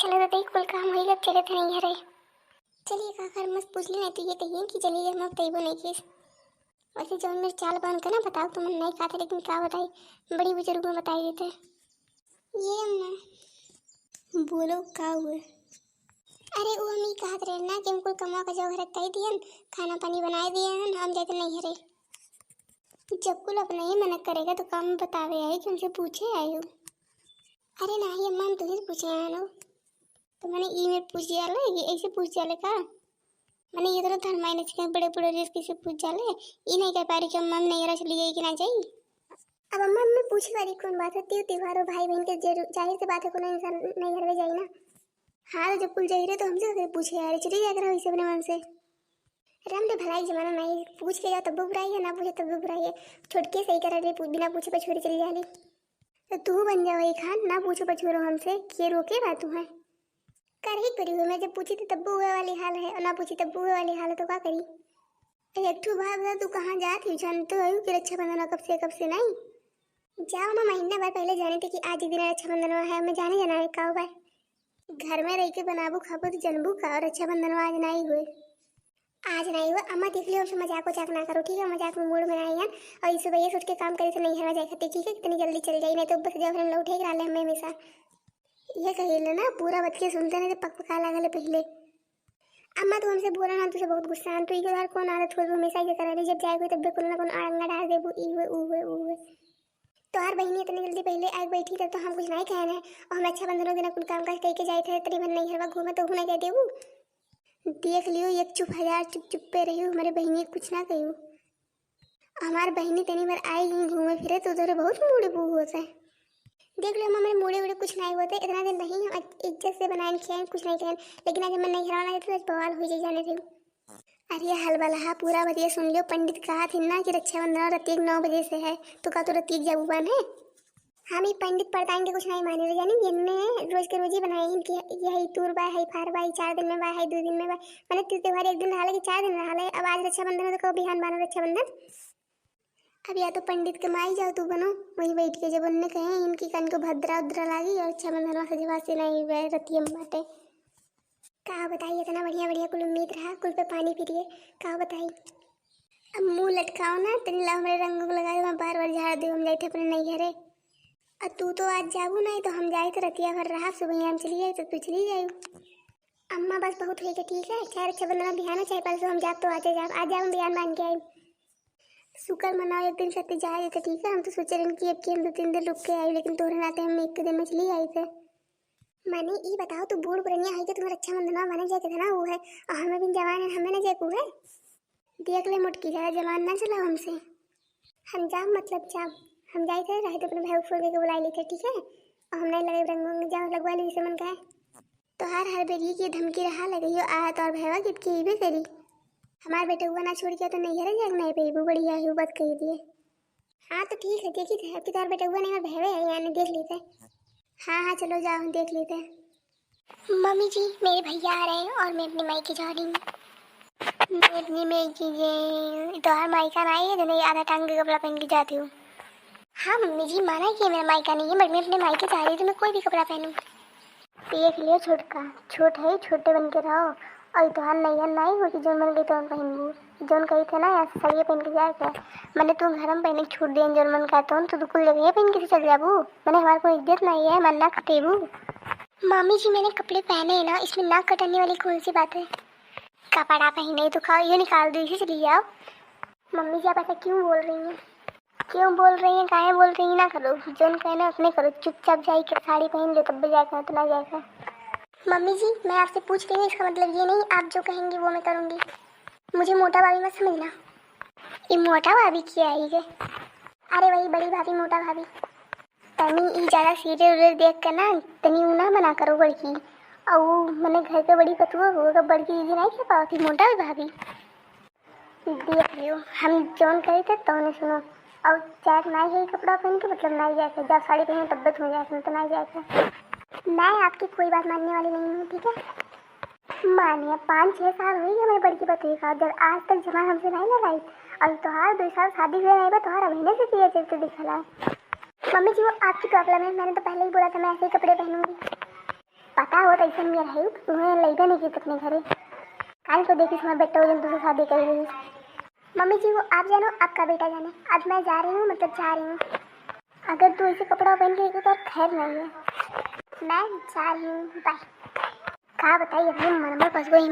चलो तो देख कुल काम होई, अब चले थे नहीं घरे। चलिए काकर मस्त पूछ लेना तो ये कहिए कि चलिए हम अब तैबो नहीं किस। वैसे जो मेरे चाल बन कर ना बताओ तो मन नहीं कहा था, लेकिन क्या बताई बड़ी बुजुर्ग में बताई देते। ये अम्मा बोलो का हुआ। अरे वो हम ही कहत रहे ना कि हमको कमा का जो घर तय दियन, खाना पानी बनाए दिए हम जाते नहीं घरे। जब कुल अपना ही मना करेगा तो काम बतावे आए कि हमसे पूछे आए हो। अरे नहीं अम्मा हम तुझे पूछे आए हो तो मैंने ई में पूछ दिया ले, ये ऐसे पूछ दिया ले का मैंने ये तो धर्म मायने से बड़े बड़े रेस किसे पूछ जाले। ये नहीं कह पा रही कि अम्मा नहीं रहा चली गई कि ना जाई। अब अम्मा मैं पूछे वाली कौन बात होती है, त्योहारों भाई बहन के जाहिर सी बात है, कोई इंसान नहीं घर में जाई ना। हाँ जब कुल जाही रहे तो हमसे अगर पूछे यार चली जाया करो इसे अपने मन से। अरे हम तो भलाई जमाना नहीं, पूछ के जाओ तब बुराई है, ना पूछे तब बुराई है। छोटके सही करा रहे बिना पूछे पर छोड़ी चली जाली। तो तू बन जाओ वही खान, ना पूछो पर छोड़ो हमसे ये रोके बात तुम्हें कर ही करी हुई। मैं जब पूछी थी तब हुए वाली हाल है और ना पूछी तब हुए वाली हाल है तो क्या करी। अरे एक भाई बता तू कहाँ जाती जान तो आयु कि रक्षाबंधन कब से नहीं जाओ। मैं महीना बार पहले जानी थी कि आज ही दिन रक्षाबंधन है, मैं जाने जाना है का भाई घर में रह के बनाबू खाबू तो जनबू का। और रक्षाबंधन आज नहीं हुए, आज नहीं हुआ। अम्मा देख लियो हमसे मजाक वजाक ना करो ठीक है, मजाक में मूड बनाई है। और इस सुबह ये सोच के काम करे तो नहीं हरवा जाए खाती ठीक है, कितनी जल्दी चल जाए नहीं तो बस जब हम लोग उठे रहा हमें हमेशा ये कहिए ना पूरा बच्चे सुनते नहीं तो पका लगल पहले। अम्मा तो हमसे बोला ना तुझे बहुत गुस्सा है, तो ये बार कौन आदत हो हमेशा ये करा रही, जब जाए तब भी कोई ना कोई आड़ंगा डाल दे ऊ तो हर बहनी इतनी जल्दी पहले आग बैठी तब तो हम कुछ नहीं कहना है। और हम अच्छा बंधनों दिन कुल काम काज कह के जाए थे तरी भन नहीं हरवा घूमे तो घूमने कहते वो देख लियो एक चुप हजार चुप पे रही हमारे बहनी कुछ ना कही। हमारे बहनी तनी बार आई घूमे फिरे तो उधर बहुत मूड बू होता है। देख लो हमारे मुड़े उड़े कुछ नहीं होते, इतना दिन रही हम इज्जत से बनाए खेल कुछ नहीं कहन, लेकिन आज मैं नहीं हराना तो बवाल हो जाने थे। अरे हलबला पूरा बतिया सुन लियो। पंडित कहा थी ना कि रक्षाबंधन रतीक 9 बजे से है तो का तो रतीक जबूबान है। हम ही पंडित पढ़ताएंगे कुछ नहीं माने रहे जानी इनने रोज के रोज ही बनाए इनकी यही तूर बाय है फार बाय 4 दिन में बाय है 2 दिन में बाय मैंने त्योहार एक दिन रहा कि 4 दिन रहा। अब आज रक्षाबंधन है तो कब बिहान मानो रक्षाबंधन। अब या तो पंडित के माई जाओ तू बनो वहीं बैठ के, जब उनने कहे इनकी कन को भद्रा उद्रा लागी और रक्षाबंधन सजवा से नहीं रतिया बाटे। कहा बताइए इतना बढ़िया बढ़िया कुल उम्मीद रहा कुल पे पानी फिरिए कहा बताई। अब मुंह लटकाओ ना तेरी ला हमारे रंगों को लगा मैं बार बार झाड़ दू हम जाए थे अपने नहीं घरे। अब तू तो आज जाबू नहीं तो हम जाए तो रतिया भर रहा सुबह हम चली जाए तो तू चली जाए। अम्मा बस बहुत ठीक है चाहे रक्षाबंधन बिहान चाहे परसों हम जाब तो आज जाओ बिहान मान के आए शुक्र मनाओ एक दिन सत्य जाए तो ठीक है। हम तो सोचे रहे कि अब कि हम 2-3 दिन रुक के आए लेकिन तोरे नाते हम एक दिन में चली आई थे। मैंने ये बताओ तू बूढ़ पुरनिया है कि तुम्हारा रक्षाबंधन माने जाए था ना वो है और हमें भी जवान है हमें ना जाए को है। देख ले मुटकी ज़्यादा जवान ना चलाओ हमसे। हम जाओ मतलब जाओ हम जाए थे रहे तो अपने भाई फोड़ के बुला लेते ठीक है। और हम नहीं लगे रंगों जाओ लगवा ली जिसे मन का है तो हर बेरी की धमकी रहा लगी हो आया तो और भैया गिफ्ट की भी करी। हमारे बेटे हुआ ना छोड़ के तो नहीं है जाग नहीं पे बढ़िया ही बात कही दिए। हाँ तो ठीक है देखी थे आपकी तार बेटा हुआ नहीं मैं भैवे है यानी देख लेते। हाँ चलो जाओ देख लेते। मम्मी जी मेरे भैया आ रहे हैं और मैं अपनी माई की जा रही हूँ। मैं अपनी माई की तो हर मायका नहीं है जो नहीं आधा टांग के कपड़ा पहन के जाती हूँ। हाँ मम्मी जी माना कि मेरा मायका नहीं है बट मैं अपने मायके जा रही हूँ तो मैं कोई भी कपड़ा पहनूँ। देख लियो छोटका छोट है छोटे बन के रहो और तोहार नैया नहीं हो कि जोन मन गई तो पहनबू जोन कही थे ना ऐसे सड़िए पहन के जाए मैंने तू घर में पहने छूट दिए जोन मन का तो कुल जगह पहन के चल जाबू मैंने हमारे को इज्जत नहीं है मन ना कटेबू। मामी जी मैंने कपड़े पहने हैं ना इसमें नाक कटाने वाली कौन सी बात है। कपड़ा पहने तो खाओ ये निकाल दो इसे चली जाओ। मम्मी जी आप ऐसा क्यों बोल रही हैं काहे बोल रही हैं ना करो जोन कहना अपने करो चुपचाप जाई के साड़ी पहन लो तब भी जाएगा तो ना जाएगा। मम्मी जी मैं आपसे पूछ रही हूँ इसका मतलब ये नहीं आप जो कहेंगी वो मैं करूँगी। मुझे मोटा भाभी मत समझना। ये मोटा भाभी क्या है ये। अरे वही बड़ी भाभी मोटा भाभी तनी ये ज़्यादा सीरियल देख कर ना तनी ना मना करो बड़की और वो मैंने घर के बड़ी पतुआ होगा बड़की दीदी नहीं कह पाओ थी मोटा भाभी। देख लियो हम जोन कहे थे तो नहीं सुनो और चाहे नहीं है कपड़ा पहन के मतलब नहीं जाएगा जब साड़ी पहन तब्बत हो जाए तो नहीं जाएगा। मैं आपकी कोई बात मानने वाली नहीं हूँ ठीक है। मानिए 5-6 साल हुई हमें बड़की बतुई का जब आज तक जमा हमसे नहीं लगाई और तोहार 2 साल शादी हुए नहीं तोहार महीने से किया चलते दिखला। मम्मी जी वो आपकी प्रॉब्लम है मैंने तो पहले ही बोला था मैं ऐसे ही कपड़े पहनूंगी। पता हो तो ऐसे मेरा है तुम्हें लेगा नहीं कि अपने घरे कल तो देखी तुम्हारा बेटा हो दूसरे शादी कर रही। मम्मी जी वो आप जानो आपका बेटा जाने, आज मैं जा रही हूँ मतलब जा रही हूँ। अगर तू ऐसे कपड़ा पहन के तो खैर नहीं है, मैं जा रही हूँ बाय। कहा बताइए अपनी मन में फंस गई।